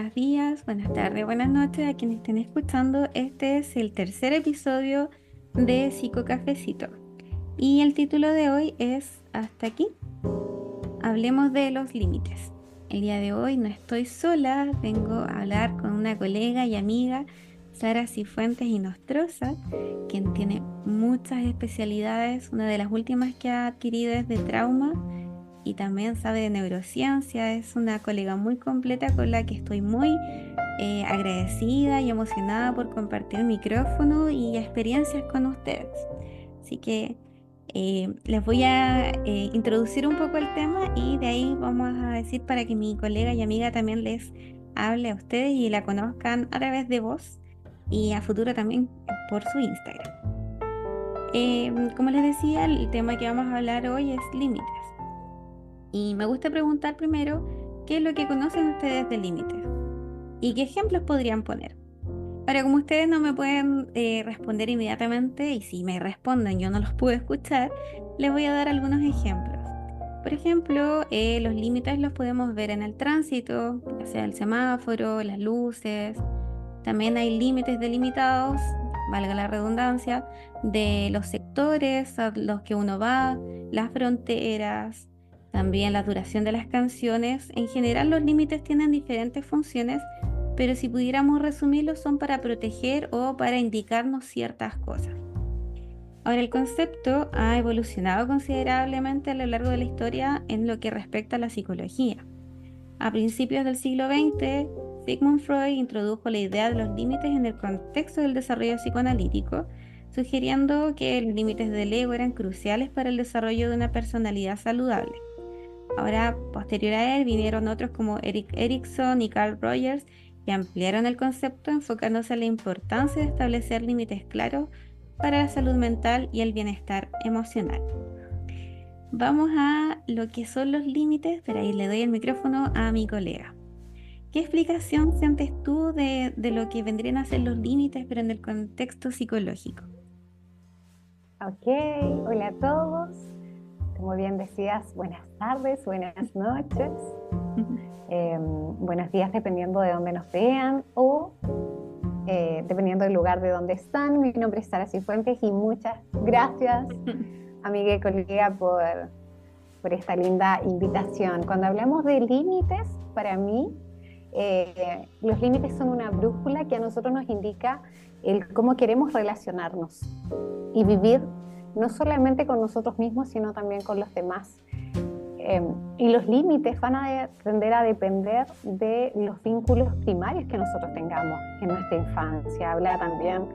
buenos días, buenas tardes, buenas noches a quienes estén escuchando. Este es el tercer episodio de Psicocafecito y el título de hoy es Hasta aquí. Hablemos de los límites. El día de hoy no estoy sola, vengo a hablar con una colega y amiga, Sara Cifuentes Inostroza, quien tiene muchas especialidades. Una de las últimas que ha adquirido es de trauma y también sabe de neurociencia. Es una colega muy completa con la que estoy muy agradecida y emocionada por compartir micrófono y experiencias con ustedes. Así que les voy a introducir un poco el tema y de ahí vamos a decir para que mi colega y amiga también les hable a ustedes y la conozcan a través de voz y a futuro también por su Instagram. Como les decía, el tema que vamos a hablar hoy es límites. Y me gusta preguntar primero, ¿qué es lo que conocen ustedes de límites? ¿Y qué ejemplos podrían poner? Ahora, como ustedes no me pueden responder inmediatamente, y si me responden yo no los puedo escuchar, les voy a dar algunos ejemplos. Por ejemplo, los límites los podemos ver en el tránsito, ya sea el semáforo, las luces. También hay límites delimitados, valga la redundancia, de los sectores a los que uno va, las fronteras, también la duración de las canciones. En general, los límites tienen diferentes funciones, pero si pudiéramos resumirlos, son para proteger o para indicarnos ciertas cosas. Ahora, el concepto ha evolucionado considerablemente a lo largo de la historia en lo que respecta a la psicología. A principios del siglo XX, Sigmund Freud introdujo la idea de los límites en el contexto del desarrollo psicoanalítico, sugiriendo que los límites del ego eran cruciales para el desarrollo de una personalidad saludable. Ahora, posterior a él, vinieron otros como Erik Erikson y Carl Rogers, que ampliaron el concepto enfocándose en la importancia de establecer límites claros para la salud mental y el bienestar emocional. Vamos a lo que son los límites, pero ahí le doy el micrófono a mi colega. ¿Qué explicación sientes tú de lo que vendrían a ser los límites, pero en el contexto psicológico? Ok, hola a todos. Como bien decías, buenas tardes, buenas noches, buenos días dependiendo de dónde nos vean o dependiendo del lugar de donde están. Mi nombre es Sara Cifuentes y muchas gracias, amiga y colega, por esta linda invitación. Cuando hablamos de límites, para mí, los límites son una brújula que a nosotros nos indica el cómo queremos relacionarnos y vivir no solamente con nosotros mismos, sino también con los demás. Y los límites van a tender a depender de los vínculos primarios que nosotros tengamos en nuestra infancia. Habla también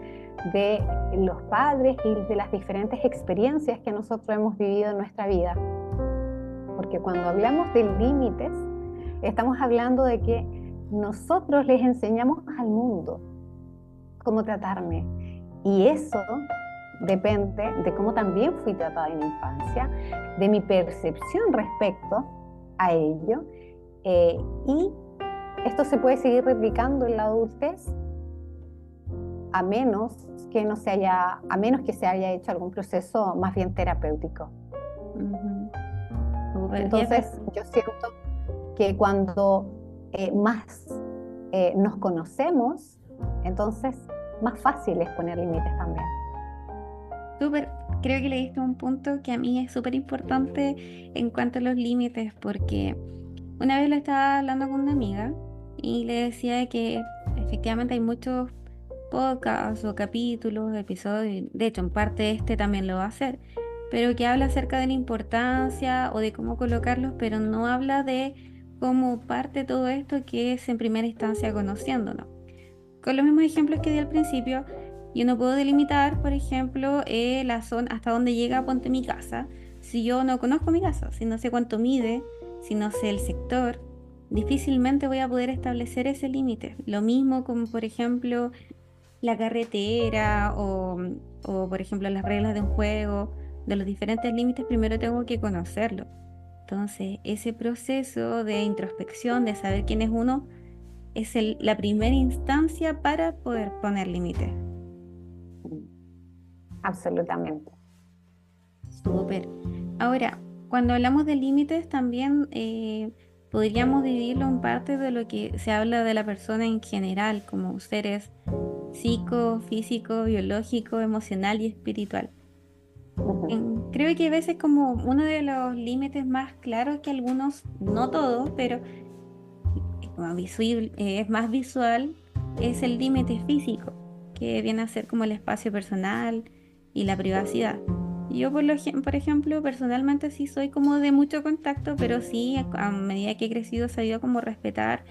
de los padres y de las diferentes experiencias que nosotros hemos vivido en nuestra vida. Porque cuando hablamos de límites, estamos hablando de que nosotros les enseñamos al mundo cómo tratarme. Y eso depende de cómo también fui tratada en la infancia, de mi percepción respecto a ello. Y esto se puede seguir replicando en la adultez a menos a menos que se haya hecho algún proceso más bien terapéutico. Ujú. Súper, Entonces, yo siento que cuando más nos conocemos, entonces más fácil es poner límites también. súper. Creo que le diste un punto que a mí es súper importante en cuanto a los límites, porque una vez lo estaba hablando con una amiga y le decía que efectivamente hay muchos podcasts o capítulos, episodios, de hecho en parte este también lo va a hacer, pero que habla acerca de la importancia o de cómo colocarlos, pero no habla de cómo parte todo esto que es en primera instancia conociéndonos. Con los mismos ejemplos que di al principio, yo no puedo delimitar, por ejemplo, la zona hasta dónde llega, ponte mi casa, si yo no conozco mi casa, si no sé cuánto mide, si no sé el sector, difícilmente voy a poder establecer ese límite. Lo mismo como, por ejemplo, la carretera o, por ejemplo, las reglas de un juego, de los diferentes límites, primero tengo que conocerlo. Entonces, ese proceso de introspección, de saber quién es uno, es la primera instancia para poder poner límites. Absolutamente. Súper. Ahora, cuando hablamos de límites, también podríamos dividirlo en parte de lo que se habla de la persona en general, como seres psico, físico, biológico, emocional y espiritual. Ujú. Creo que a veces como uno de los límites más claros que algunos, no todos, pero es más visual, es el límite físico, que viene a ser como el espacio personal y la privacidad. Yo, por ejemplo, personalmente sí soy como de mucho contacto, pero sí, a medida que he crecido, he sabido como respetar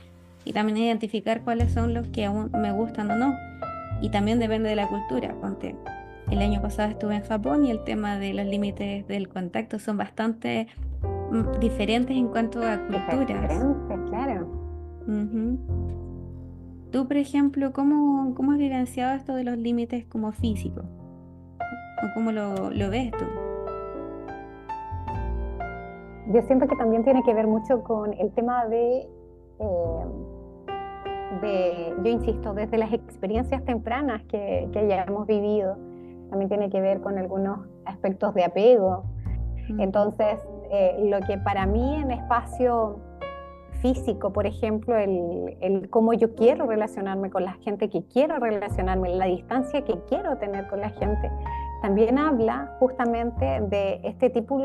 y también identificar cuáles son los que aún me gustan o no. Y también depende de la cultura. Ponte, el año pasado estuve en Japón y el tema de los límites del contacto son bastante diferentes en cuanto a culturas. Diferente, claro. Ujú. Tú, por ejemplo, cómo has vivenciado esto de los límites como físicos? ¿O cómo lo ves tú? Yo siento que también tiene que ver mucho con el tema eh, yo insisto, desde las experiencias tempranas que hayamos vivido, también tiene que ver con algunos aspectos de apego. Ujú, Entonces, lo que para mí en espacio físico, por ejemplo, el cómo yo quiero relacionarme con la gente que quiero relacionarme, la distancia que quiero tener con la gente, también habla justamente de este tipo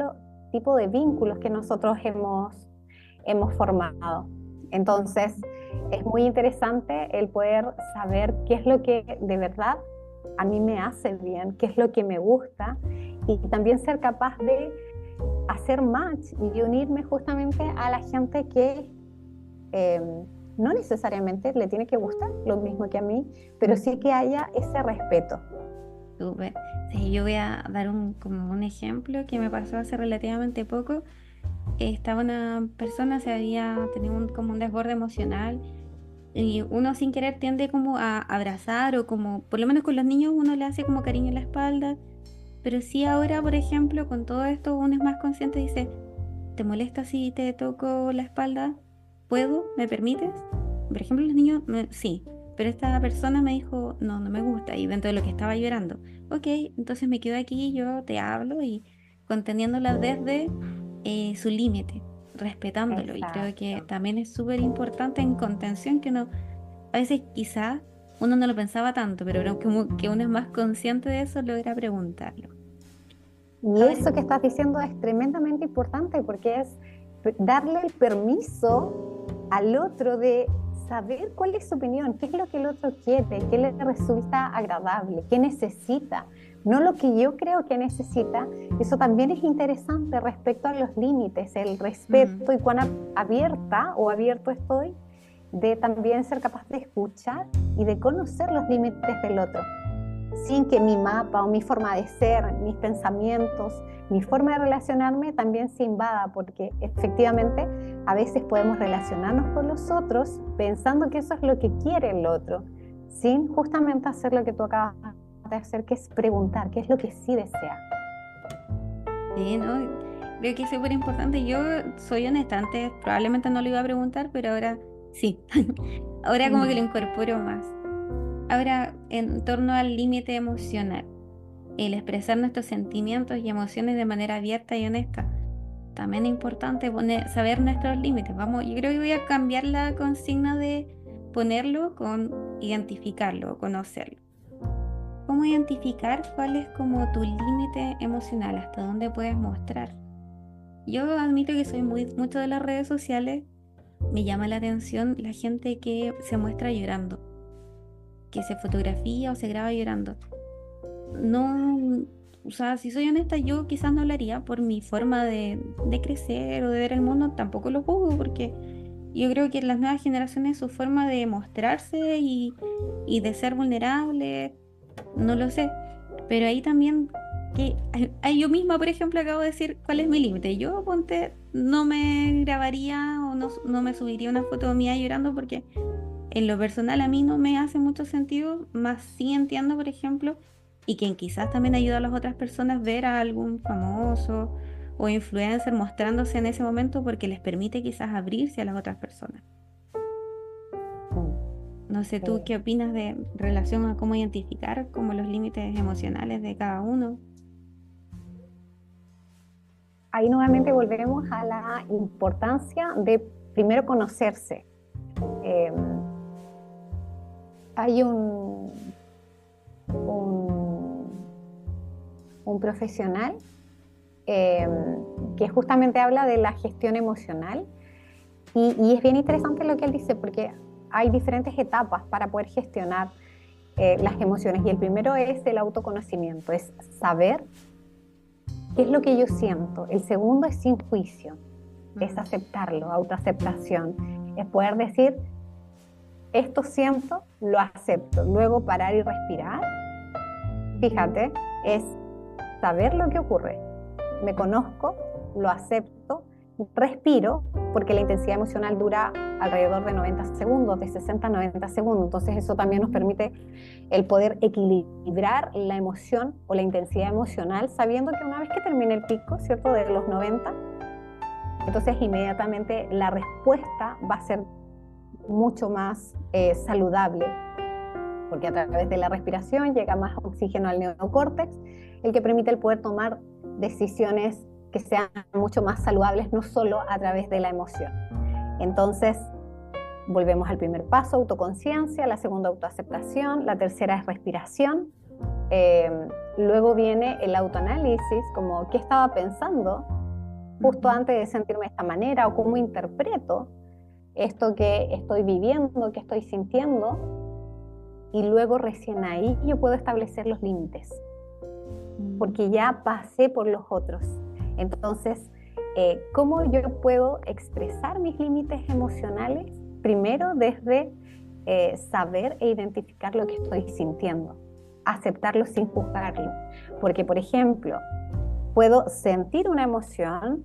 de vínculos que nosotros hemos formado. Entonces, ujú. es muy interesante el poder saber qué es lo que de verdad a mí me hace bien, qué es lo que me gusta y también ser capaz de hacer match y unirme justamente a la gente que eh, no necesariamente le tiene que gustar lo mismo que a mí, pero sí que haya ese respeto. Súper. Sí, yo voy a dar como un ejemplo que me pasó hace relativamente poco. Estaba una persona, se había tenido como un desborde emocional y uno sin querer tiende como a abrazar o como, por lo menos con los niños uno le hace como cariño en la espalda, pero sí ahora, por ejemplo, con todo esto uno es más consciente y dice, ¿te molesta si te toco la espalda? ¿Puedo? ¿Me permites? Por ejemplo, los niños, sí, pero esta persona me dijo, no, no me gusta y dentro de lo que estaba llorando, ok, entonces me quedo aquí, yo te hablo y conteniéndola desde su límite, respetándolo. Y creo que Exacto. también es súper importante en contención que uno, a veces quizás uno no lo pensaba tanto, pero como que uno es más consciente de eso, logra preguntarlo. Y Ahora, eso que estás diciendo es tremendamente importante porque es darle el permiso al otro de saber cuál es su opinión, qué es lo que el otro quiere, qué le resulta agradable, qué necesita, no lo que yo creo que necesita. Eso también es interesante respecto a los límites, el mm, respeto y cuán abierta o abierto estoy de también ser capaz de escuchar y de conocer los límites del otro sin que mi mapa o mi forma de ser, mis pensamientos, mi forma de relacionarme también se invada, porque efectivamente a veces podemos relacionarnos con los otros pensando que eso es lo que quiere el otro, sin justamente hacer lo que tú acabas de hacer, que es preguntar qué es lo que sí desea. sí, ¿no? Creo que es súper importante. Yo soy honesta, antes probablemente no lo iba a preguntar, pero ahora sí. Ahora como que lo Mm. incorporo más. Ahora, en torno al límite emocional, el expresar nuestros sentimientos y emociones de manera abierta y honesta. También es importante saber nuestros límites. Vamos, yo creo que voy a cambiar la consigna de ponerlo con identificarlo o conocerlo. ¿Cómo identificar cuál es como tu límite emocional? ¿Hasta dónde puedes mostrar? Yo admito que soy mucho de las redes sociales. Me llama la atención la gente que se muestra llorando, que se fotografía o se graba llorando. No, o sea, si soy honesta, yo quizás no lo haría por mi forma de crecer o de ver el mundo, tampoco lo juzgo porque yo creo que las nuevas generaciones su forma de mostrarse y de ser vulnerable, no lo sé. Pero ahí también, que ahí yo misma, por ejemplo, acabo de decir cuál es mi límite. Yo, ponte, no me grabaría o no me subiría una foto mía llorando porque en lo personal a mí no me hace mucho sentido, más sí entiendo, por ejemplo, y quien quizás también ayuda a las otras personas ver a algún famoso o influencer mostrándose en ese momento porque les permite quizás abrirse a las otras personas. No sé tú Sí. qué opinas de relación a cómo identificar como los límites emocionales de cada uno. ahí nuevamente volvemos a la importancia de primero conocerse. Hay un profesional que justamente habla de la gestión emocional y es bien interesante lo que él dice, porque hay diferentes etapas para poder gestionar las emociones, y el primero es el autoconocimiento, es saber qué es lo que yo siento. El segundo es sin juicio, es aceptarlo, autoaceptación, es poder decir, esto siento, lo acepto, luego parar y respirar. Fíjate, es saber lo que ocurre, me conozco, lo acepto, respiro, porque la intensidad emocional dura alrededor de 90 segundos, de 60 a 90 segundos, entonces eso también nos permite el poder equilibrar la emoción o la intensidad emocional, sabiendo que una vez que termine el pico, ¿cierto?, de los 90, entonces inmediatamente la respuesta va a ser mucho más saludable, porque a través de la respiración llega más oxígeno al neocórtex, el que permite el poder tomar decisiones que sean mucho más saludables, no solo a través de la emoción. Entonces, volvemos al primer paso, autoconciencia, la segunda, autoaceptación, la tercera es respiración, luego viene el autoanálisis, como qué estaba pensando justo antes de sentirme de esta manera, o cómo interpreto esto que estoy viviendo, que estoy sintiendo, y luego recién ahí yo puedo establecer los límites, porque ya pasé por los otros. Entonces, ¿cómo yo puedo expresar mis límites emocionales? Primero, desde saber e identificar lo que estoy sintiendo, aceptarlo sin juzgarlo. Porque, por ejemplo, puedo sentir una emoción,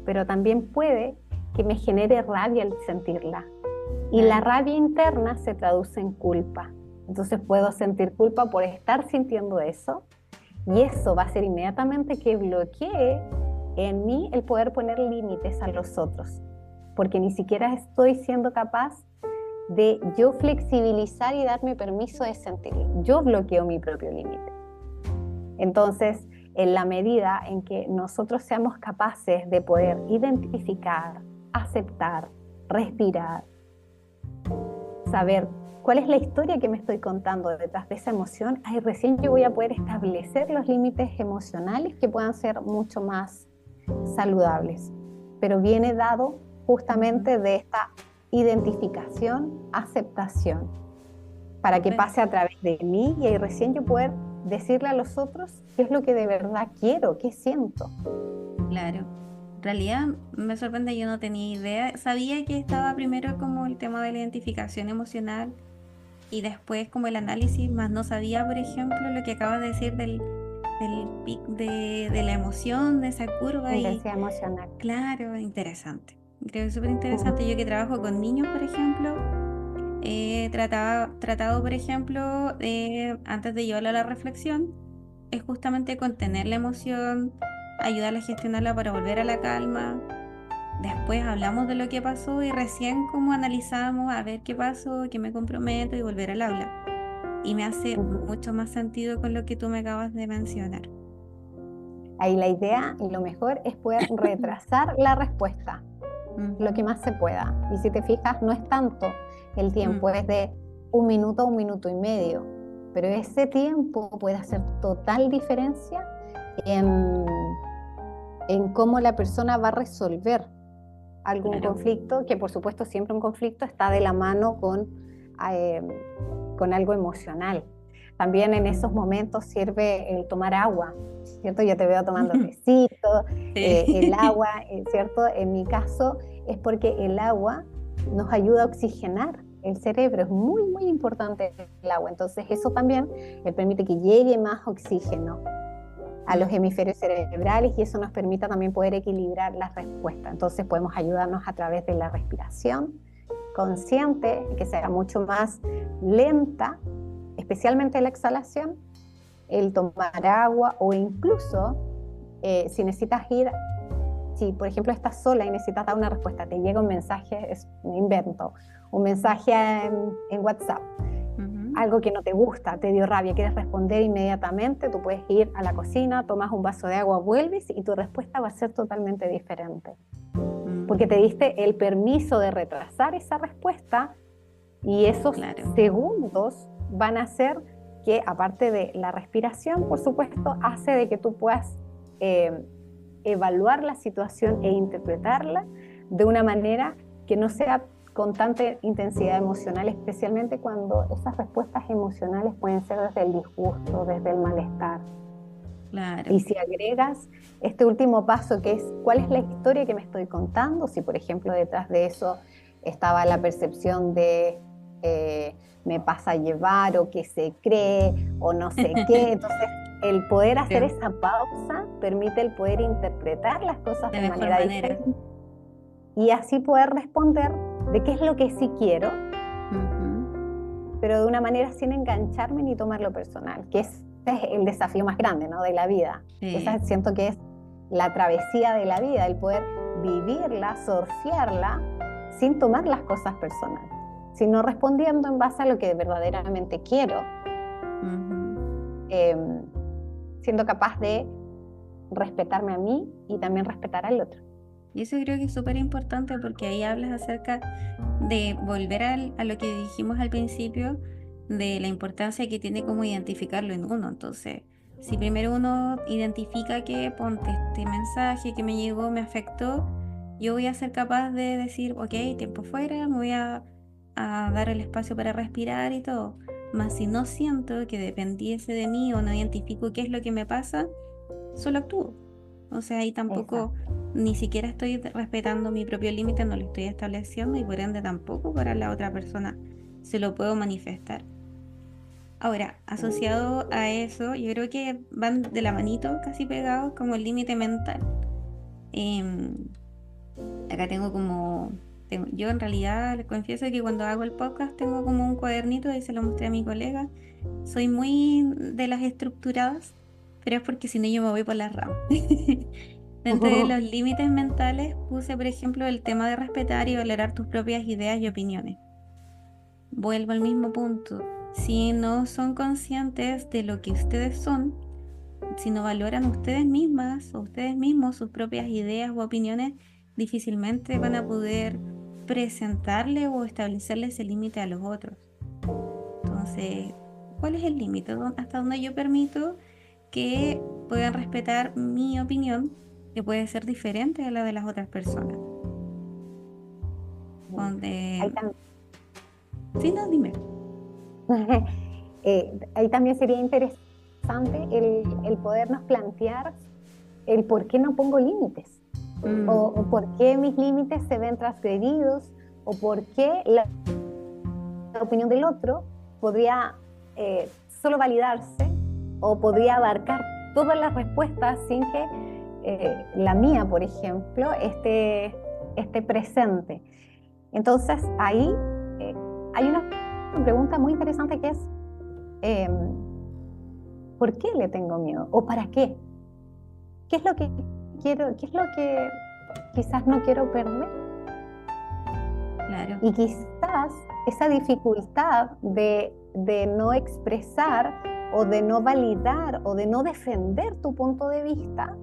pero también puede que me genere rabia al sentirla. Y la rabia interna se traduce en culpa. Entonces puedo sentir culpa por estar sintiendo eso, y eso va a hacer inmediatamente que bloquee en mí el poder poner límites a los otros, porque ni siquiera estoy siendo capaz de yo flexibilizar y darme permiso de sentirlo. Yo bloqueo mi propio límite. Entonces, en la medida en que nosotros seamos capaces de poder identificar, aceptar, respirar, saber cuál es la historia que me estoy contando detrás de esa emoción, ahí recién yo voy a poder establecer los límites emocionales que puedan ser mucho más saludables. Pero viene dado justamente de esta identificación, aceptación, para que pase a través de mí, y ahí recién yo poder decirle a los otros qué es lo que de verdad quiero, qué siento. Claro. En realidad me sorprende, yo no tenía idea. Sabía que estaba primero como el tema de la identificación emocional y después como el análisis, más no sabía, por ejemplo, lo que acabas de decir del pic de la emoción, de esa curva. Intensidad emocional. Claro, interesante. Creo que es súper interesante. Yo que trabajo con niños, por ejemplo, he tratado, por ejemplo, antes de llevarlo a la reflexión, es justamente contener la emoción, ayudarla a gestionarla para volver a la calma. Después hablamos de lo que pasó y recién como analizamos a ver qué pasó, qué me comprometo y volver al aula. Y me hace mucho más sentido con lo que tú me acabas de mencionar. Ahí la idea y lo mejor es poder retrasar la respuesta lo que más se pueda. Y si te fijas, no es tanto el tiempo, es de 1 minuto a 1 minuto y medio. Pero ese tiempo puede hacer total diferencia en cómo la persona va a resolver algún conflicto, que por supuesto siempre un conflicto está de la mano con algo emocional. También en esos momentos sirve el tomar agua, ¿cierto? Yo te veo tomando tecito, el agua, ¿cierto? En mi caso es porque el agua nos ayuda a oxigenar el cerebro, es muy, muy importante el agua. Entonces eso también permite que llegue más oxígeno a los hemisferios cerebrales, y eso nos permite también poder equilibrar las respuestas. Entonces podemos ayudarnos a través de la respiración consciente, que sea mucho más lenta, especialmente la exhalación, el tomar agua, o incluso si necesitas si por ejemplo estás sola y necesitas dar una respuesta, te llega un mensaje, es un invento, un mensaje en WhatsApp, algo que no te gusta, te dio rabia, quieres responder inmediatamente, tú puedes ir a la cocina, tomas un vaso de agua, vuelves y tu respuesta va a ser totalmente diferente. Porque te diste el permiso de retrasar esa respuesta y esos segundos van a hacer que, aparte de la respiración, por supuesto, hace de que tú puedas evaluar la situación e interpretarla de una manera que no sea con tanta intensidad emocional, especialmente cuando esas respuestas emocionales pueden ser desde el disgusto, desde el malestar. Claro. Y si agregas este último paso, que es cuál es la historia que me estoy contando, si por ejemplo detrás de eso estaba la percepción de me pasa a llevar o que se cree o no sé qué, entonces el poder hacer esa pausa permite el poder interpretar las cosas de manera diferente y así poder responder de qué es lo que sí quiero, pero de una manera sin engancharme ni tomarlo personal, que es el desafío más grande, ¿no?, de la vida. Esa siento que es la travesía de la vida, el poder vivirla, surfearla sin tomar las cosas personales, sino respondiendo en base a lo que verdaderamente quiero, siendo capaz de respetarme a mí y también respetar al otro. Y eso creo que es súper importante porque ahí hablas acerca de volver a lo que dijimos al principio, de la importancia que tiene como identificarlo en uno. Entonces, si primero uno identifica que ponte este mensaje que me llegó, me afectó, yo voy a ser capaz de decir, ok, tiempo fuera, me voy a dar el espacio para respirar y todo. Más si no siento que dependiese de mí o no identifico qué es lo que me pasa, solo actúo. O sea, ahí tampoco, ni siquiera estoy respetando mi propio límite, no lo estoy estableciendo y por ende tampoco para la otra persona se lo puedo manifestar. Ahora, asociado a eso, yo creo que van de la manito, casi pegados, como el límite mental. Acá yo en realidad les confieso que cuando hago el podcast tengo como un cuadernito y se lo mostré a mi colega. Soy muy de las estructuradas, pero es porque si no yo me voy por las ramas. Dentro de los límites mentales puse, por ejemplo, el tema de respetar y valorar tus propias ideas y opiniones. Vuelvo al mismo punto. Si no son conscientes de lo que ustedes son, si no valoran ustedes mismas o ustedes mismos sus propias ideas u opiniones, difícilmente van a poder presentarle o establecerle ese límite a los otros. Entonces, ¿cuál es el límite? ¿Hasta dónde yo permito que puedan respetar mi opinión, que puede ser diferente a la de las otras personas? Sí, no, dime. Ahí también sería interesante el podernos plantear el por qué no pongo límites, o por qué mis límites se ven transgredidos, o por qué la opinión del otro podría solo validarse o podría abarcar todas las respuestas sin que la mía, por ejemplo, esté presente. Entonces ahí hay una pregunta muy interesante que es ¿por qué le tengo miedo? ¿O para qué? ¿Qué es lo que quiero? ¿Qué es lo que quizás no quiero perder? Claro. Y quizás esa dificultad de no expresar o de no validar o de no defender tu punto de vista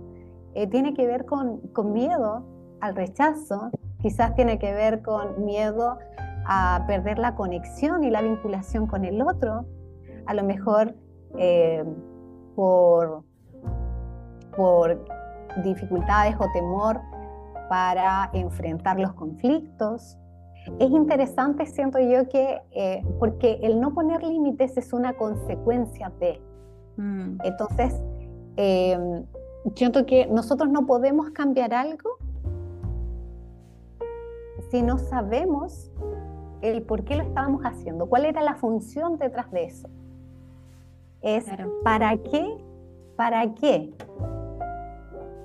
tiene que ver con miedo al rechazo, quizás tiene que ver con miedo a perder la conexión y la vinculación con el otro, a lo mejor por dificultades o temor para enfrentar los conflictos. Es interesante, siento yo, que porque el no poner límites es una consecuencia de. Entonces, siento que nosotros no podemos cambiar algo si no sabemos el por qué lo estábamos haciendo, cuál era la función detrás de eso. Es claro. ¿Para qué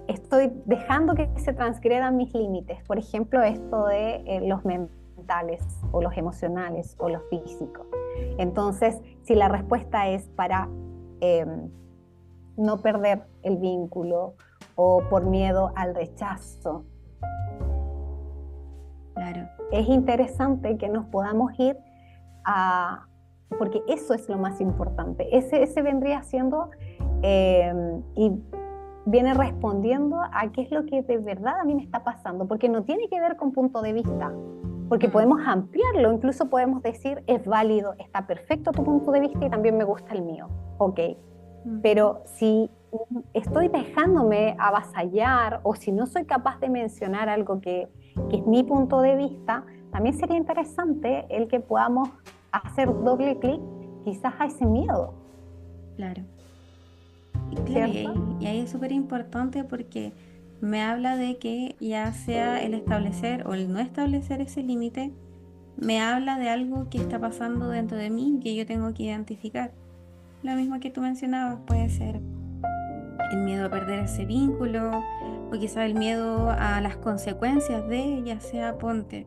estoy dejando que se transgredan mis límites? Por ejemplo, esto de los mentales o los emocionales o los físicos. Entonces, si la respuesta es para no perder el vínculo o por miedo al rechazo, claro. Es interesante que nos podamos ir a porque eso es lo más importante. Ese vendría siendo y viene respondiendo a qué es lo que de verdad a mí me está pasando, porque no tiene que ver con punto de vista, porque podemos ampliarlo, incluso podemos decir, es válido, está perfecto tu punto de vista y también me gusta el mío, ok, pero si estoy dejándome avasallar o si no soy capaz de mencionar algo que es mi punto de vista, también sería interesante el que podamos hacer doble clic quizás a ese miedo. Claro. Y claro, y ahí es súper importante porque me habla de que ya sea el establecer o el no establecer ese límite, me habla de algo que está pasando dentro de mí que yo tengo que identificar. Lo mismo que tú mencionabas, puede ser el miedo a perder ese vínculo o quizás el miedo a las consecuencias de, ya sea, ponte.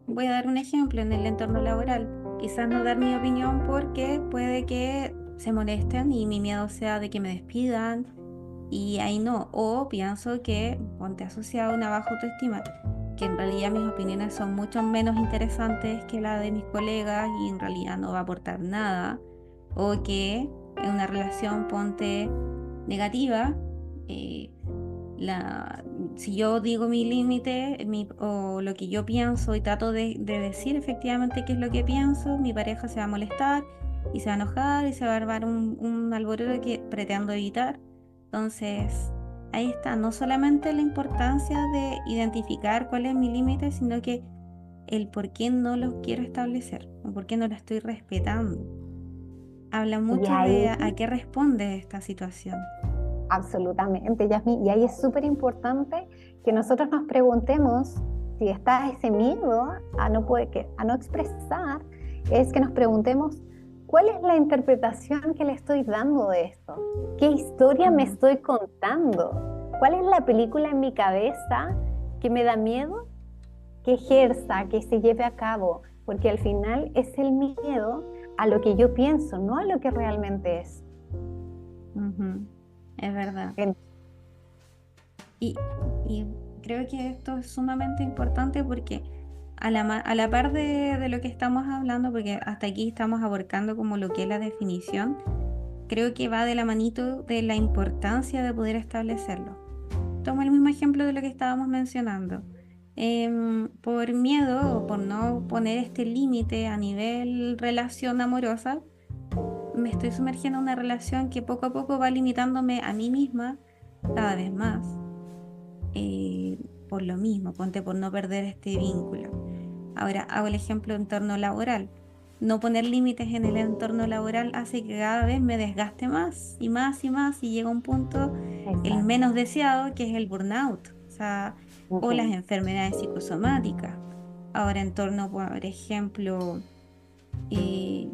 Voy a dar un ejemplo en el entorno laboral. Quizás no dar mi opinión porque puede que se molesten y mi miedo sea de que me despidan y ahí no. O pienso que ponte asociado a una baja autoestima, que en realidad mis opiniones son mucho menos interesantes que la de mis colegas y en realidad no va a aportar nada. O que en una relación ponte negativa, eh, si yo digo mi límite o lo que yo pienso y trato de decir efectivamente qué es lo que pienso, mi pareja se va a molestar y se va a enojar y se va a armar un alboroto que pretendo evitar. Entonces, ahí está, no solamente la importancia de identificar cuál es mi límite, sino que el por qué no lo quiero establecer o por qué no lo estoy respetando. Habla mucho de a qué responde esta situación. Absolutamente, Yasmín. Y ahí es súper importante que nosotros nos preguntemos si está ese miedo a no expresar, es que nos preguntemos cuál es la interpretación que le estoy dando de esto, qué historia me estoy contando, cuál es la película en mi cabeza que me da miedo que ejerza, que se lleve a cabo, porque al final es el miedo a lo que yo pienso, no a lo que realmente es. Es verdad. Y creo que esto es sumamente importante porque a la par de lo que estamos hablando, porque hasta aquí estamos abarcando como lo que es la definición, creo que va de la manito de la importancia de poder establecerlo. Tomo el mismo ejemplo de lo que estábamos mencionando. Por miedo o por no poner este límite a nivel relación amorosa, me estoy sumergiendo en una relación que poco a poco va limitándome a mí misma cada vez más. Por lo mismo, ponte por no perder este vínculo. Ahora hago el ejemplo en entorno laboral. No poner límites en el entorno laboral hace que cada vez me desgaste más y más y más y llega un punto, el menos deseado, que es el burnout, o las enfermedades psicosomáticas. Ahora en torno, por ejemplo,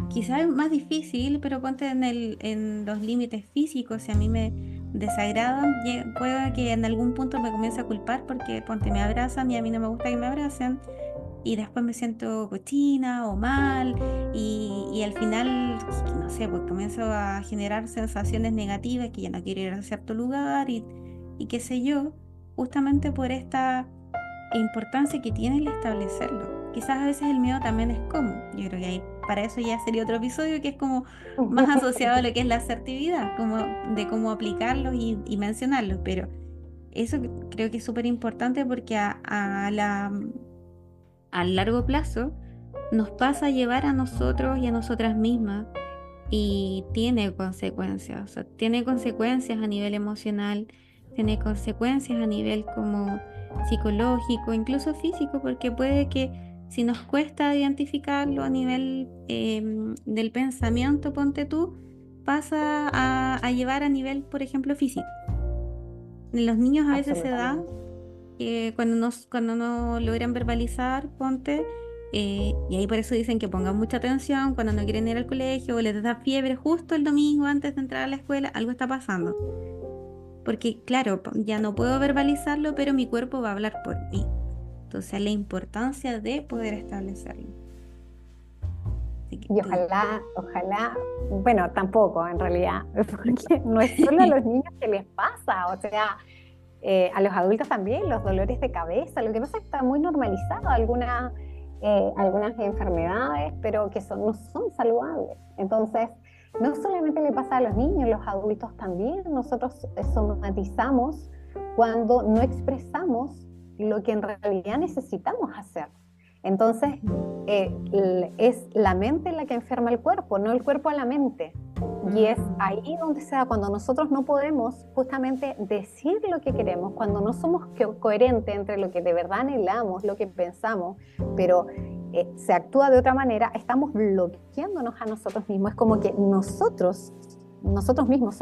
quizás es más difícil, pero ponte en los límites físicos, si a mí me desagradan, puede que en algún punto me comience a culpar porque ponte me abrazan y a mí no me gusta que me abracen y después me siento cochina o mal y al final, no sé, pues comienzo a generar sensaciones negativas que ya no quiero ir a cierto lugar y qué sé yo, justamente por esta importancia que tiene el establecerlo. Quizás a veces el miedo también es como, yo creo que ahí para eso ya sería otro episodio que es como más asociado a lo que es la asertividad, como de cómo aplicarlos y mencionarlos, pero eso creo que es súper importante porque a largo plazo nos pasa a llevar a nosotros y a nosotras mismas y tiene consecuencias, o sea, tiene consecuencias a nivel emocional, tiene consecuencias a nivel como psicológico, incluso físico, porque puede que si nos cuesta identificarlo a nivel del pensamiento, ponte tú, pasa a llevar a nivel, por ejemplo, físico. En los niños a veces se da que cuando no logran verbalizar, ponte, y ahí por eso dicen que pongan mucha atención cuando no quieren ir al colegio o les da fiebre justo el domingo antes de entrar a la escuela, algo está pasando. Porque claro, ya no puedo verbalizarlo, pero mi cuerpo va a hablar por mí. Entonces la importancia de poder establecerlo. Y ojalá, bueno, tampoco en realidad, porque no es solo a los niños que les pasa, o sea, a los adultos también, los dolores de cabeza, lo que pasa es que está muy normalizado, algunas algunas enfermedades, pero que no son saludables. Entonces, no solamente le pasa a los niños, los adultos también. Nosotros somatizamos cuando no expresamos lo que en realidad necesitamos hacer. Entonces, es la mente la que enferma el cuerpo, no el cuerpo a la mente. Y es ahí donde se da, cuando nosotros no podemos justamente decir lo que queremos, cuando no somos coherentes entre lo que de verdad anhelamos, lo que pensamos, pero se actúa de otra manera, estamos bloqueándonos a nosotros mismos. Es como que nosotros mismos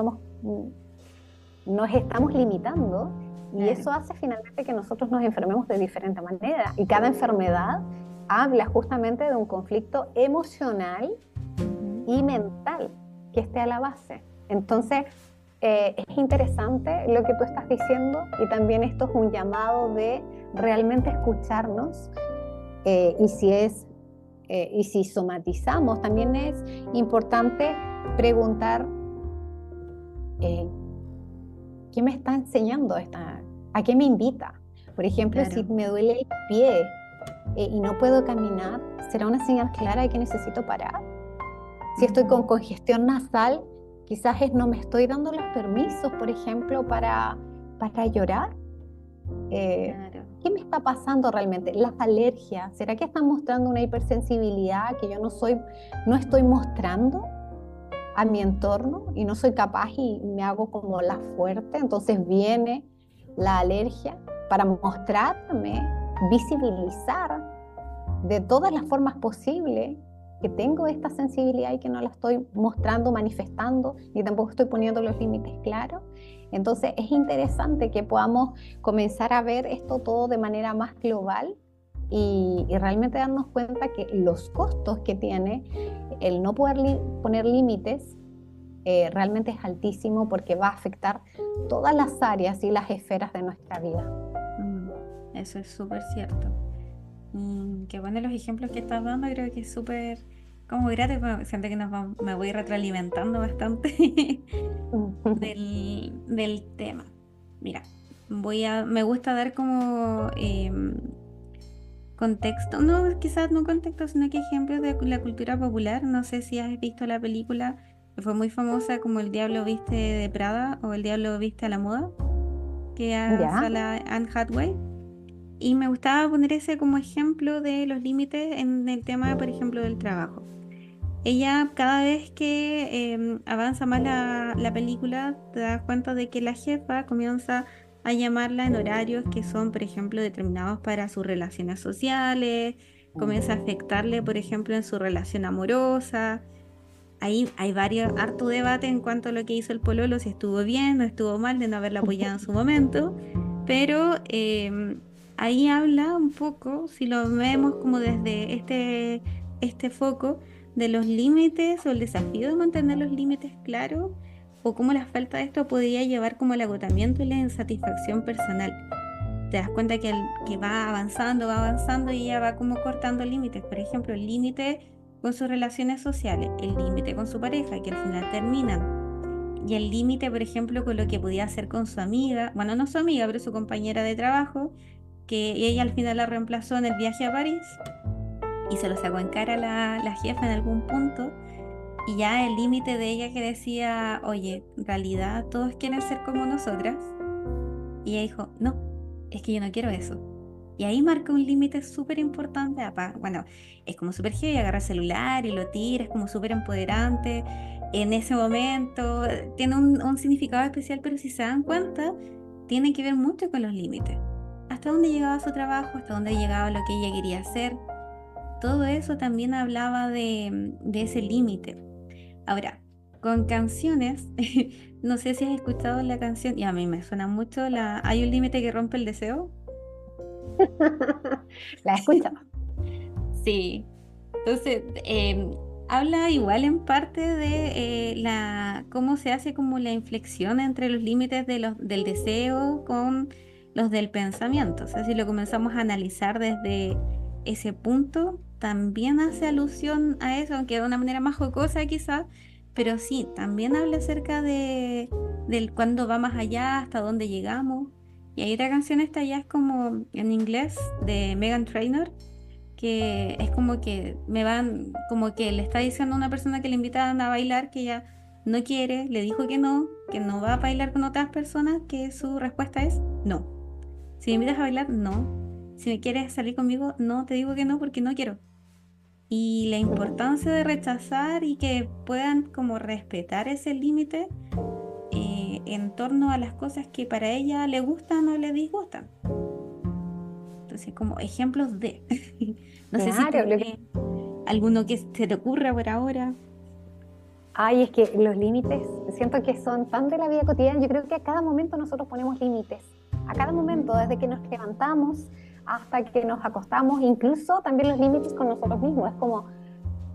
nos estamos limitando, y eso hace finalmente que nosotros nos enfermemos de diferente manera. Y cada enfermedad habla justamente de un conflicto emocional y mental que esté a la base. Entonces, es interesante lo que tú estás diciendo, y también esto es un llamado de realmente escucharnos, y si somatizamos, también es importante preguntar ¿qué me está enseñando a qué me invita? Por ejemplo, Claro. si me duele el pie y no puedo caminar, ¿será una señal clara de que necesito parar? Si estoy con congestión nasal, quizás no me estoy dando los permisos, por ejemplo, para llorar. Claro. ¿Qué me está pasando realmente? Las alergias, ¿será que están mostrando una hipersensibilidad que yo no estoy mostrando a mi entorno y no soy capaz, y me hago como la fuerte? Entonces viene la alergia para mostrarme, visibilizar de todas las formas posibles que tengo esta sensibilidad y que no la estoy mostrando, manifestando, ni tampoco estoy poniendo los límites claros. Entonces es interesante que podamos comenzar a ver esto todo de manera más global, y realmente darnos cuenta que los costos que tiene el no poder poner límites realmente es altísimo, porque va a afectar todas las áreas y las esferas de nuestra vida. Eso es súper cierto. Qué bueno los ejemplos que estás dando, creo que es súper como gratis. Bueno, siento que me voy retroalimentando bastante del tema. Mira, me gusta dar como contexto, no, quizás no contexto, sino que ejemplos de la cultura popular. No sé si has visto la película que fue muy famosa, como El Diablo Viste de Prada o El Diablo Viste a la Moda, que ¿Ya? hace la Anne Hathaway. Y me gustaba poner ese como ejemplo de los límites en el tema, por ejemplo, del trabajo. Ella, cada vez que avanza más la película, te das cuenta de que la jefa comienza a llamarla en horarios que son, por ejemplo, determinados para sus relaciones sociales, comienza a afectarle, por ejemplo, en su relación amorosa. Ahí hay harto debate en cuanto a lo que hizo el pololo, si estuvo bien o estuvo mal de no haberla apoyado en su momento, pero ahí habla un poco, si lo vemos como desde este foco, de los límites o el desafío de mantener los límites claros, o cómo la falta de esto podría llevar como al agotamiento y la insatisfacción personal. Te das cuenta que va avanzando y ella va como cortando límites. Por ejemplo, el límite con sus relaciones sociales, el límite con su pareja, que al final terminan, y el límite, por ejemplo, con lo que podía hacer con su amiga, bueno, no su amiga, pero su compañera de trabajo, que ella al final la reemplazó en el viaje a París y se lo sacó en cara la jefa en algún punto. Y ya el límite de ella que decía, oye, en realidad todos quieren ser como nosotras. Y ella dijo, no, es que yo no quiero eso. Y ahí marca un límite súper importante. Bueno, es como súper heavy, agarra el celular y lo tira, es como súper empoderante. En ese momento tiene un significado especial, pero si se dan cuenta, tiene que ver mucho con los límites. Hasta dónde llegaba su trabajo, hasta dónde llegaba lo que ella quería hacer. Todo eso también hablaba de ese límite. Ahora, con canciones, no sé si has escuchado la canción, y a mí me suena mucho Hay un límite que rompe el deseo. La he escuchado. Sí. Entonces, habla igual en parte de cómo se hace como la inflexión entre los límites del deseo con los del pensamiento. O sea, si lo comenzamos a analizar desde ese punto, también hace alusión a eso, aunque de una manera más jocosa quizás, pero sí, también habla acerca del cuándo va más allá, hasta dónde llegamos. Y hay otra canción, esta ya es como en inglés, de Megan Trainor, que es como que como que le está diciendo a una persona que le invitan a bailar que ella no quiere, le dijo que no va a bailar con otras personas, que su respuesta es no. Si me invitas a bailar, no. Si me quieres salir conmigo, no, te digo que no porque no quiero. Y la importancia de rechazar y que puedan como respetar ese límite en torno a las cosas que para ella le gustan o le disgustan. Entonces, como ejemplos de... No sé si Claro, tiene alguno que se te ocurra por ahora. ay, es que los límites siento que son tan de la vida cotidiana. Yo creo que a cada momento nosotros ponemos límites. A cada momento, desde que nos levantamos hasta que nos acostamos, incluso también los límites con nosotros mismos. Es como,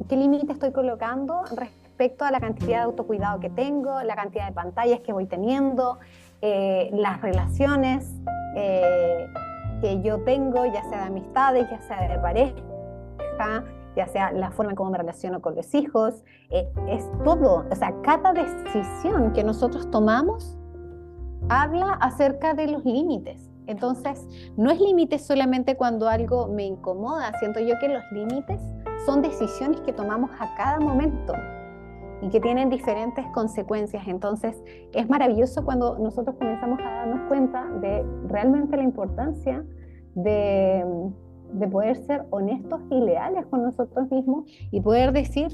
¿qué límite estoy colocando respecto a la cantidad de autocuidado que tengo, la cantidad de pantallas que voy teniendo, las relaciones que yo tengo, ya sea de amistades, ya sea de pareja, ya sea la forma en cómo me relaciono con los hijos, es todo, o sea, cada decisión que nosotros tomamos habla acerca de los límites. Entonces, no es límite solamente cuando algo me incomoda, siento yo que los límites son decisiones que tomamos a cada momento y que tienen diferentes consecuencias. Entonces, es maravilloso cuando nosotros comenzamos a darnos cuenta de realmente la importancia de, de poder ser honestos y leales con nosotros mismos y poder decir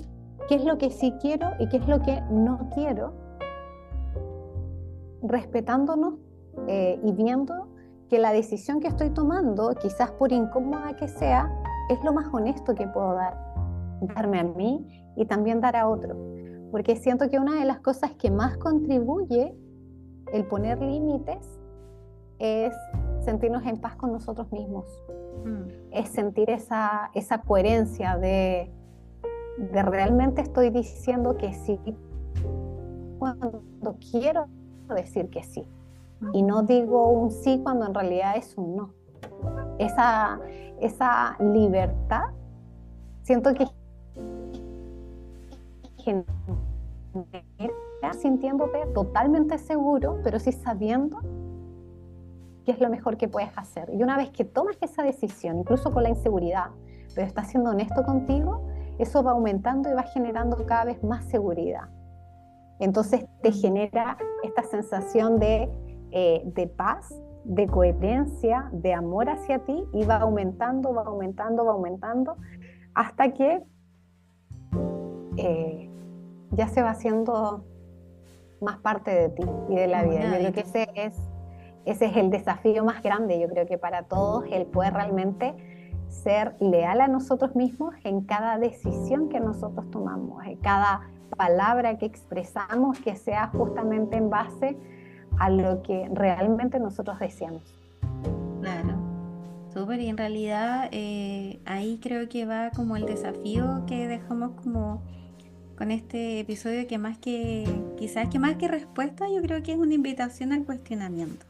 qué es lo que sí quiero y qué es lo que no quiero, respetándonos y viendo que la decisión que estoy tomando, quizás por incómoda que sea, es lo más honesto que puedo darme a mí y también dar a otro. Porque siento que una de las cosas que más contribuye el poner límites es sentirnos en paz con nosotros mismos. Es sentir esa coherencia de realmente estoy diciendo que sí cuando quiero decir que sí. Y no digo un sí cuando en realidad es un no. Esa libertad siento que genera sintiéndote totalmente seguro, pero sí sabiendo qué es lo mejor que puedes hacer. Y una vez que tomas esa decisión, incluso con la inseguridad, pero estás siendo honesto contigo, eso va aumentando y va generando cada vez más seguridad. Entonces te genera esta sensación de paz, de coherencia, de amor hacia ti, y va aumentando, va aumentando, va aumentando, hasta que ya se va haciendo más parte de ti y de la vida. Yo creo que ese es el desafío más grande, yo creo que para todos, el poder realmente ser leal a nosotros mismos en cada decisión que nosotros tomamos, en cada palabra que expresamos, que sea justamente en base a lo que realmente nosotros deseamos. Claro, súper. Y en realidad ahí creo que va como el desafío que dejamos como con este episodio, que más que, quizás que más que respuesta, yo creo que es una invitación al cuestionamiento.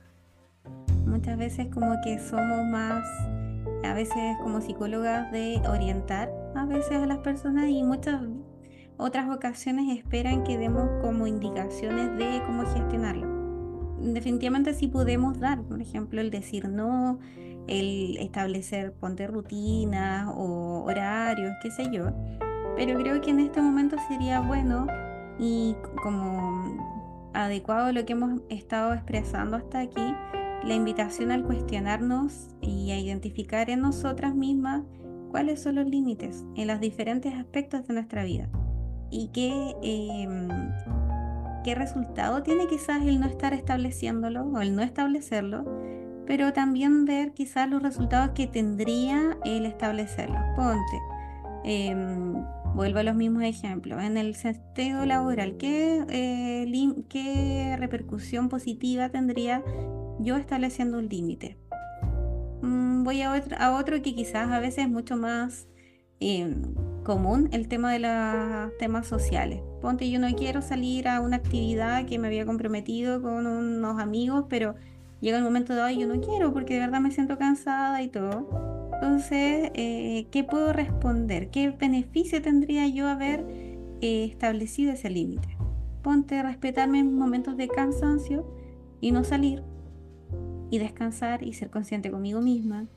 Muchas veces como que somos más, a veces como psicólogas, de orientar a veces a las personas, y muchas otras ocasiones esperan que demos como indicaciones de cómo gestionarlo. Definitivamente sí podemos dar, por ejemplo, el decir no, el establecer, ponte rutinas o horarios, qué sé yo. Pero creo que en este momento sería bueno y como adecuado a lo que hemos estado expresando hasta aquí, la invitación al cuestionarnos y a identificar en nosotras mismas cuáles son los límites en los diferentes aspectos de nuestra vida y qué resultado tiene quizás el no estar estableciéndolo o el no establecerlo, pero también ver quizás los resultados que tendría el establecerlo. Ponte, vuelvo a los mismos ejemplos. En el sentido laboral, ¿qué repercusión positiva tendría yo estableciendo un límite? Voy a otro que quizás a veces es mucho más común, el tema de los temas sociales. Ponte, yo no quiero salir a una actividad que me había comprometido con unos amigos, pero llega el momento de hoy, yo no quiero porque de verdad me siento cansada y todo. Entonces, ¿qué puedo responder? ¿Qué beneficio tendría yo haber establecido ese límite? Ponte, respetarme en momentos de cansancio y no salir, y descansar y ser consciente conmigo misma.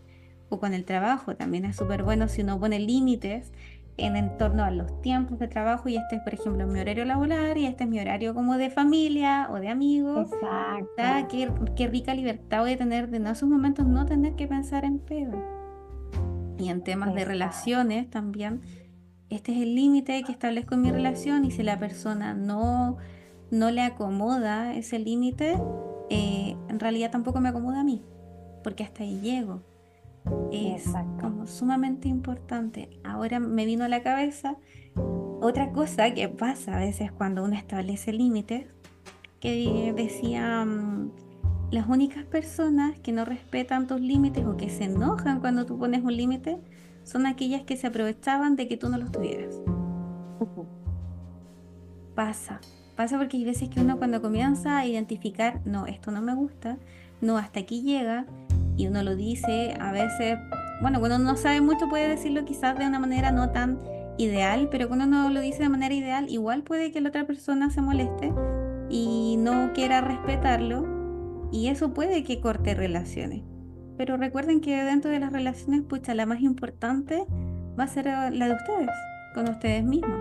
o con el trabajo. También es súper bueno si uno pone límites en torno a los tiempos de trabajo y este es, por ejemplo, mi horario laboral y este es mi horario como de familia o de amigos. Exacto, Qué rica libertad voy a tener de en esos momentos no tener que pensar en pego. Y en temas de exacto, relaciones también, este es el límite que establezco en mi relación y si la persona no le acomoda ese límite, en realidad tampoco me acomoda a mí, porque hasta ahí llego. Es exacto. como sumamente importante. Ahora me vino a la cabeza otra cosa que pasa a veces cuando uno establece límites, que decía, las únicas personas que no respetan tus límites o que se enojan cuando tú pones un límite son aquellas que se aprovechaban de que tú no los tuvieras. Ujú. Pasa porque hay veces que uno cuando comienza a identificar, no, esto no me gusta, no, hasta aquí llega, y uno lo dice, a veces, bueno, cuando uno no sabe mucho puede decirlo quizás de una manera no tan ideal, pero cuando uno lo dice de manera ideal, igual puede que la otra persona se moleste y no quiera respetarlo, y eso puede que corte relaciones. Pero recuerden que dentro de las relaciones, pucha, la más importante va a ser la de ustedes, con ustedes mismos.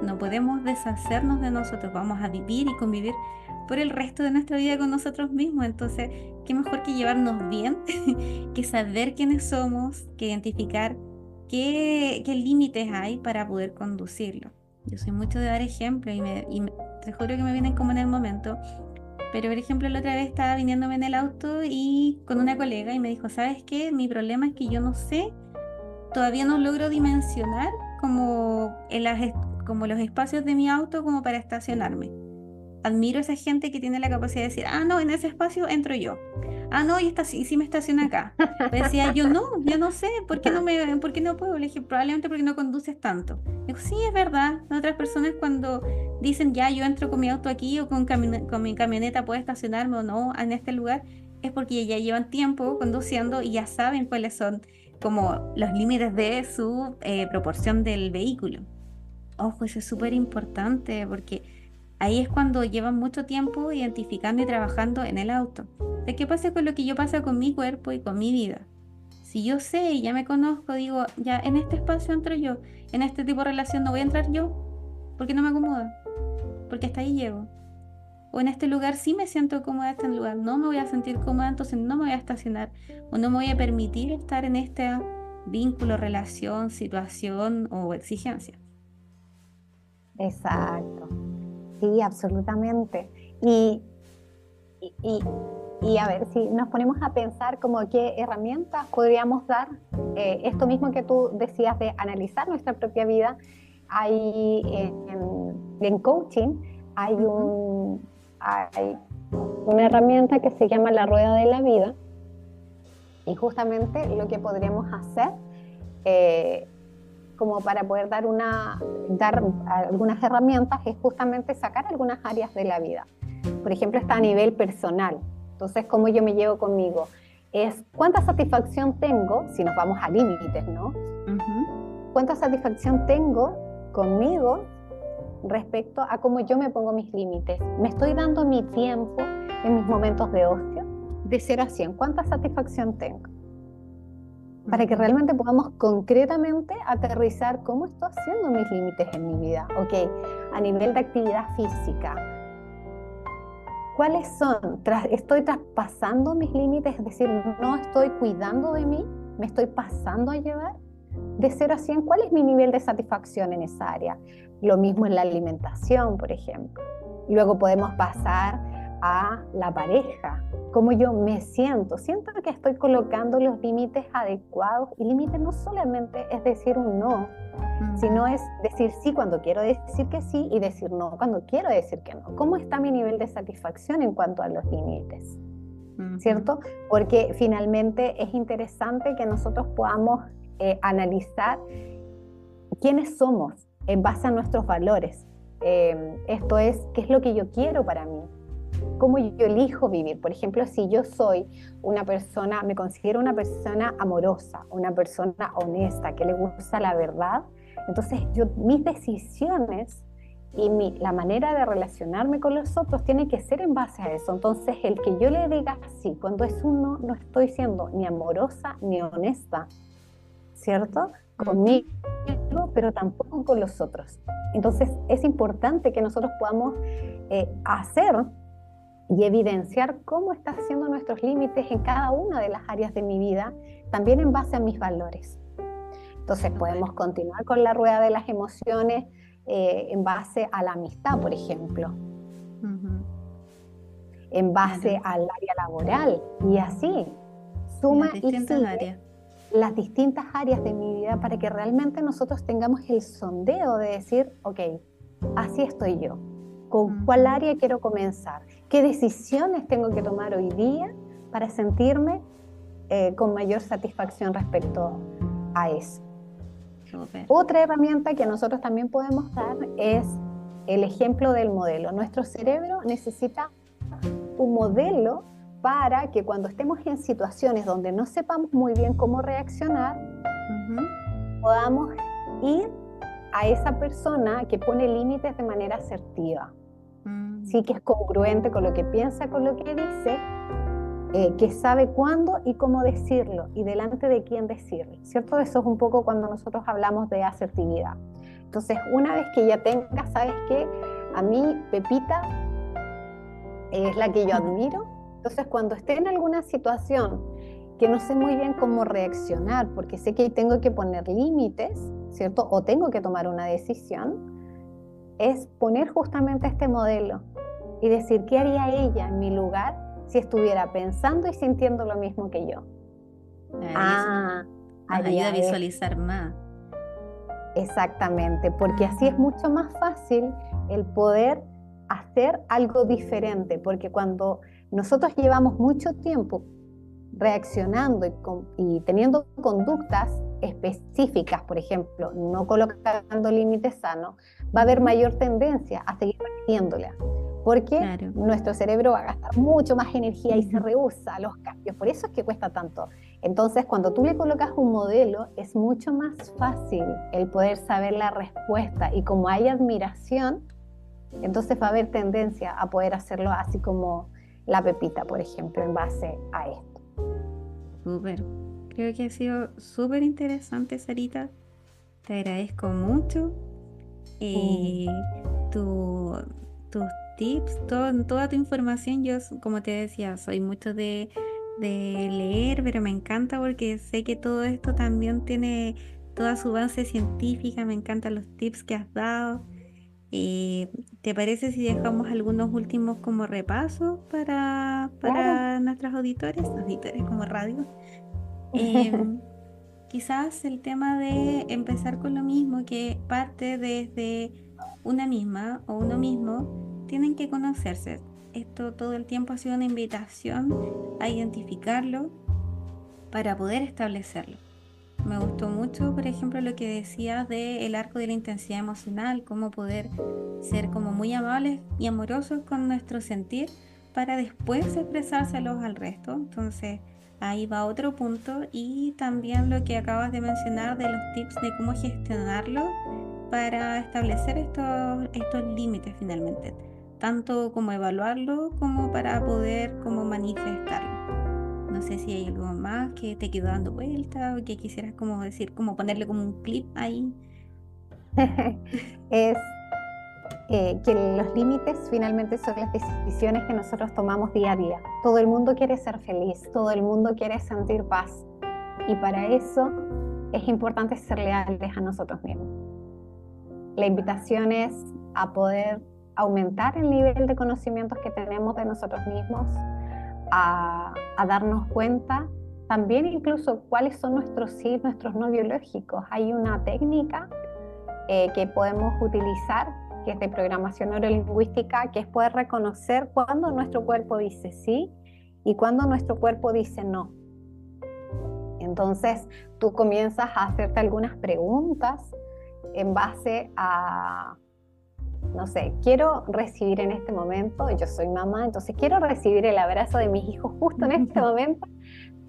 No podemos deshacernos de nosotros, vamos a vivir y convivir por el resto de nuestra vida con nosotros mismos. Entonces, qué mejor que llevarnos bien, que saber quiénes somos, que identificar qué límites hay para poder conducirlo. Yo soy mucho de dar ejemplos te juro que me vienen como en el momento. Pero, por ejemplo, la otra vez estaba viniéndome en el auto y con una colega y me dijo, ¿sabes qué? Mi problema es que yo no sé, todavía no logro dimensionar como, como los espacios de mi auto como para estacionarme. Admiro a esa gente que tiene la capacidad de decir, ah, no, en ese espacio entro yo. Ah, no, y sí me estaciono acá. Pues decía, yo no sé, por qué no puedo? Le dije, probablemente porque no conduces tanto. Dijo, sí, es verdad. Otras personas cuando dicen, ya, yo entro con mi auto aquí o con mi camioneta puedo estacionarme o no en este lugar, es porque ya llevan tiempo conduciendo y ya saben cuáles son como los límites de su proporción del vehículo. Ojo, eso es súper importante porque ahí es cuando llevan mucho tiempo identificando y trabajando en el auto. ¿De qué pasa con lo que yo pasa con mi cuerpo y con mi vida? Si yo sé y ya me conozco, digo, ya en este espacio entro yo, en este tipo de relación no voy a entrar yo, porque no me acomoda, porque hasta ahí llego. O en este lugar sí me siento cómoda en este lugar, no me voy a sentir cómoda, entonces no me voy a estacionar o no me voy a permitir estar en este vínculo, relación, situación o exigencia. Exacto. Sí, absolutamente. Y, y, y- y a ver, si nos ponemos a pensar como qué herramientas podríamos dar, esto mismo que tú decías de analizar nuestra propia vida, hay en coaching hay Ujú. hay una herramienta que se llama la rueda de la vida y justamente lo que podríamos hacer eh, como para poder dar algunas herramientas es justamente sacar algunas áreas de la vida. Por ejemplo, está a nivel personal. Entonces, ¿cómo yo me llevo conmigo? Es cuánta satisfacción tengo, si nos vamos a límites, ¿no? Ujú. ¿Cuánta satisfacción tengo conmigo respecto a cómo yo me pongo mis límites? ¿Me estoy dando mi tiempo en mis momentos de ocio? De 0 a 100, ¿cuánta satisfacción tengo? Para que Ujú. realmente podamos concretamente aterrizar cómo estoy haciendo mis límites en mi vida. Ok, a nivel de actividad física, ¿cuáles son? ¿Estoy traspasando mis límites? Es decir, no estoy cuidando de mí, me estoy pasando a llevar. De 0 a 100, ¿cuál es mi nivel de satisfacción en esa área? Lo mismo en la alimentación, por ejemplo. Luego podemos pasar a la pareja, cómo yo me siento. Siento que estoy colocando los límites adecuados y límites no solamente es decir un no, sino Ujú. es decir sí cuando quiero decir que sí y decir no cuando quiero decir que no. ¿Cómo está mi nivel de satisfacción en cuanto a los límites? Ujú. ¿Cierto? Porque finalmente es interesante que nosotros podamos analizar quiénes somos en base a nuestros valores. Esto es, ¿qué es lo que yo quiero para mí? ¿Cómo yo elijo vivir? Por ejemplo, si yo soy una persona, me considero una persona amorosa, una persona honesta, que le gusta la verdad, entonces mis decisiones la manera de relacionarme con los otros tiene que ser en base a eso. Entonces, el que yo le diga sí, cuando es uno, no estoy siendo ni amorosa ni honesta, ¿cierto? Conmigo, pero tampoco con los otros. Entonces, es importante que nosotros podamos hacer y evidenciar cómo están siendo nuestros límites en cada una de las áreas de mi vida, también en base a mis valores. Entonces, podemos continuar con la rueda de las emociones en base a la amistad, por ejemplo, en base al área laboral, y así suma y sigue las distintas áreas de mi vida para que realmente nosotros tengamos el sondeo de decir, ok, así estoy yo, ¿con cuál área quiero comenzar? ¿Qué decisiones tengo que tomar hoy día para sentirme con mayor satisfacción respecto a eso? Super. Otra herramienta que nosotros también podemos dar es el ejemplo del modelo. Nuestro cerebro necesita un modelo para que cuando estemos en situaciones donde no sepamos muy bien cómo reaccionar, podamos ir a esa persona que pone límites de manera asertiva, sí, que es congruente con lo que piensa, con lo que dice, que sabe cuándo y cómo decirlo y delante de quién decirlo, ¿cierto? Eso es un poco cuando nosotros hablamos de asertividad. Entonces, una vez que ya tengas, ¿sabes qué? A mí, Pepita es la que yo admiro. Entonces, cuando esté en alguna situación que no sé muy bien cómo reaccionar, porque sé que tengo que poner límites, ¿cierto? O tengo que tomar una decisión, es poner justamente este modelo y decir, ¿qué haría ella en mi lugar si estuviera pensando y sintiendo lo mismo que yo? Nos ayuda a visualizar más. Exactamente, porque así es mucho más fácil el poder hacer algo diferente, porque cuando nosotros llevamos mucho tiempo reaccionando y teniendo conductas específicas, por ejemplo, no colocando límites sanos, va a haber mayor tendencia a seguir repitiéndola, porque nuestro cerebro va a gastar mucho más energía y se rehúsa a los cambios, por eso es que cuesta tanto. Entonces, cuando tú le colocas un modelo, es mucho más fácil el poder saber la respuesta, y como hay admiración, entonces va a haber tendencia a poder hacerlo así como la Pepita, por ejemplo, en base a esto. Súper. Creo que ha sido súper interesante, Sarita. Te agradezco mucho. Tus tips, toda tu información. Yo, como te decía, soy mucho de leer, pero me encanta porque sé que todo esto también tiene toda su base científica. Me encantan los tips que has dado. ¿Te parece si dejamos algunos últimos como repasos para nuestros auditores como radio? Quizás el tema de empezar con lo mismo, que parte desde una misma o uno mismo, tienen que conocerse. Esto todo el tiempo ha sido una invitación a identificarlo para poder establecerlo. Me gustó mucho, por ejemplo, lo que decías del arco de la intensidad emocional, cómo poder ser como muy amables y amorosos con nuestro sentir para después expresárselos al resto. Entonces, ahí va otro punto. Y también lo que acabas de mencionar de los tips de cómo gestionarlo para establecer estos límites finalmente, tanto como evaluarlo como para poder como manifestarlo. No sé si hay algo más que te quedó dando vuelta o que quisieras como decir, como ponerle como un clip ahí. Es que los límites finalmente son las decisiones que nosotros tomamos día a día. Todo el mundo quiere ser feliz, todo el mundo quiere sentir paz, y para eso es importante ser leales a nosotros mismos. La invitación es a poder aumentar el nivel de conocimientos que tenemos de nosotros mismos, a darnos cuenta también incluso cuáles son nuestros sí, nuestros no biológicos. Hay una técnica que podemos utilizar, que es de programación neurolingüística, que es poder reconocer cuando nuestro cuerpo dice sí y cuando nuestro cuerpo dice no. Entonces tú comienzas a hacerte algunas preguntas en base a, no sé, quiero recibir en este momento, yo soy mamá, entonces quiero recibir el abrazo de mis hijos justo en este momento.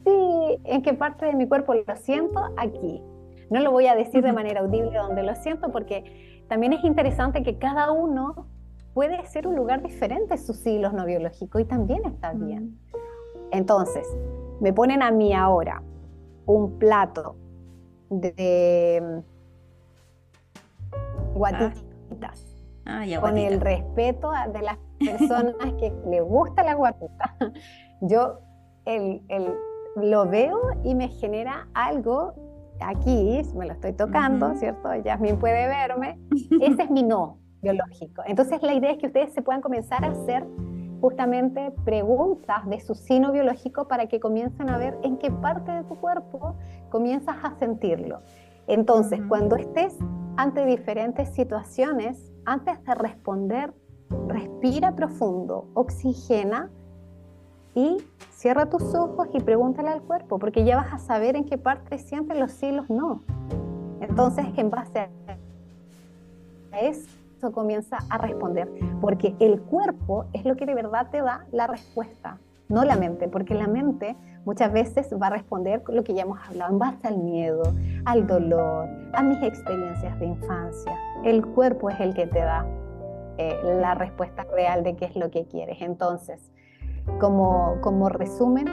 Sí, ¿en qué parte de mi cuerpo lo siento? Aquí. No lo voy a decir de manera audible donde lo siento, porque también es interesante que cada uno puede ser un lugar diferente su siglo no biológico y también está bien. Entonces, me ponen a mí ahora un plato de guatitas, ya, con guatita. el respeto de las personas que les gusta la guatita. Yo lo veo y me genera algo aquí, me lo estoy tocando, ¿cierto? Yasmín puede verme. Ese es mi no biológico. Entonces la idea es que ustedes se puedan comenzar a hacer justamente preguntas de su signo biológico para que comiencen a ver en qué parte de tu cuerpo comienzas a sentirlo. Entonces, cuando estés ante diferentes situaciones, antes de responder, respira profundo, oxigena y cierra tus ojos y pregúntale al cuerpo, porque ya vas a saber en qué parte sienten los sí y los no. Entonces, en base a eso comienza a responder, porque el cuerpo es lo que de verdad te da la respuesta, no la mente, porque la mente muchas veces va a responder con lo que ya hemos hablado, en base al miedo, al dolor, a mis experiencias de infancia. El cuerpo es el que te da la respuesta real de qué es lo que quieres. Entonces, como resumen,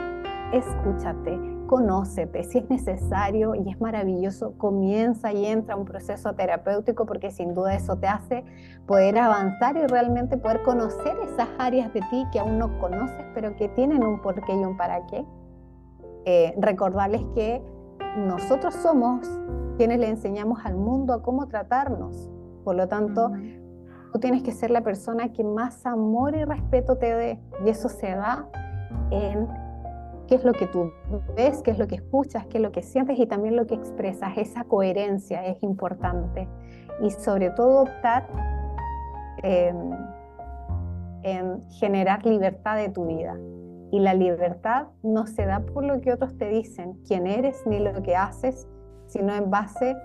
escúchate, conócete, si es necesario y es maravilloso, comienza y entra a un proceso terapéutico, porque sin duda eso te hace poder avanzar y realmente poder conocer esas áreas de ti que aún no conoces, pero que tienen un porqué y un para qué. Recordarles que nosotros somos quienes le enseñamos al mundo a cómo tratarnos, por lo tanto, tú tienes que ser la persona que más amor y respeto te dé, y eso se da en qué es lo que tú ves, qué es lo que escuchas, qué es lo que sientes y también lo que expresas. Esa coherencia es importante, y sobre todo optar en generar libertad de tu vida. Y la libertad no se da por lo que otros te dicen, quién eres ni lo que haces, sino en base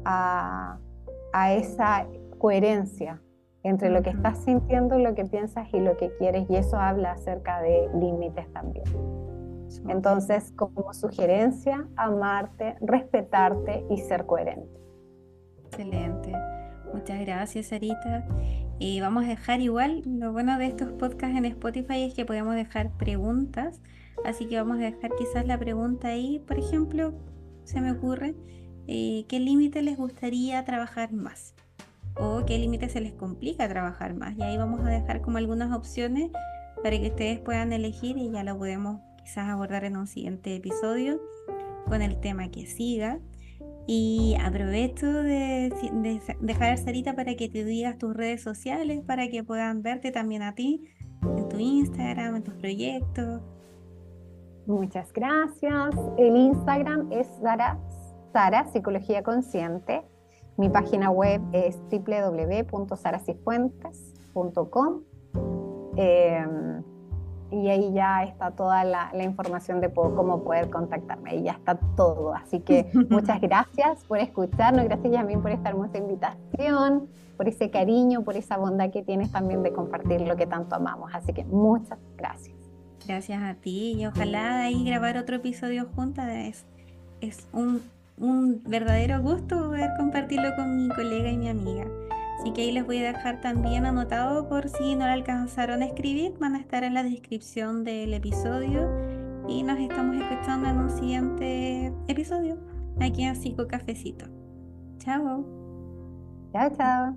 a esa coherencia entre lo que estás sintiendo, lo que piensas y lo que quieres, y eso habla acerca de límites también. Entonces, como sugerencia, amarte, respetarte y ser coherente. Excelente. Muchas gracias, Sarita. Vamos a dejar igual, lo bueno de estos podcasts en Spotify es que podemos dejar preguntas, así que vamos a dejar quizás la pregunta ahí, por ejemplo, se me ocurre, ¿qué límite les gustaría trabajar más? O qué límite se les complica trabajar más. Y ahí vamos a dejar como algunas opciones para que ustedes puedan elegir y ya lo podemos quizás abordar en un siguiente episodio con el tema que siga. Y aprovecho de dejar, Sarita, para que te digas tus redes sociales, para que puedan verte también a ti en tu Instagram, en tus proyectos. Muchas gracias. El Instagram es Sara Psicología Consciente. Mi página web es www.saracifuentes.com. Y ahí ya está toda la información de cómo poder contactarme. Ahí ya está todo. Así que muchas gracias por escucharnos. Gracias, Yasmín, por esta hermosa invitación, por ese cariño, por esa bondad que tienes también de compartir lo que tanto amamos. Así que muchas gracias. Gracias a ti, y ojalá ahí grabar otro episodio juntas. Es un verdadero gusto poder compartirlo con mi colega y mi amiga. Así que ahí les voy a dejar también anotado, por si no lo alcanzaron a escribir, van a estar en la descripción del episodio, y nos estamos escuchando en un siguiente episodio aquí en Psico Cafecito. Chao. Chao, chao.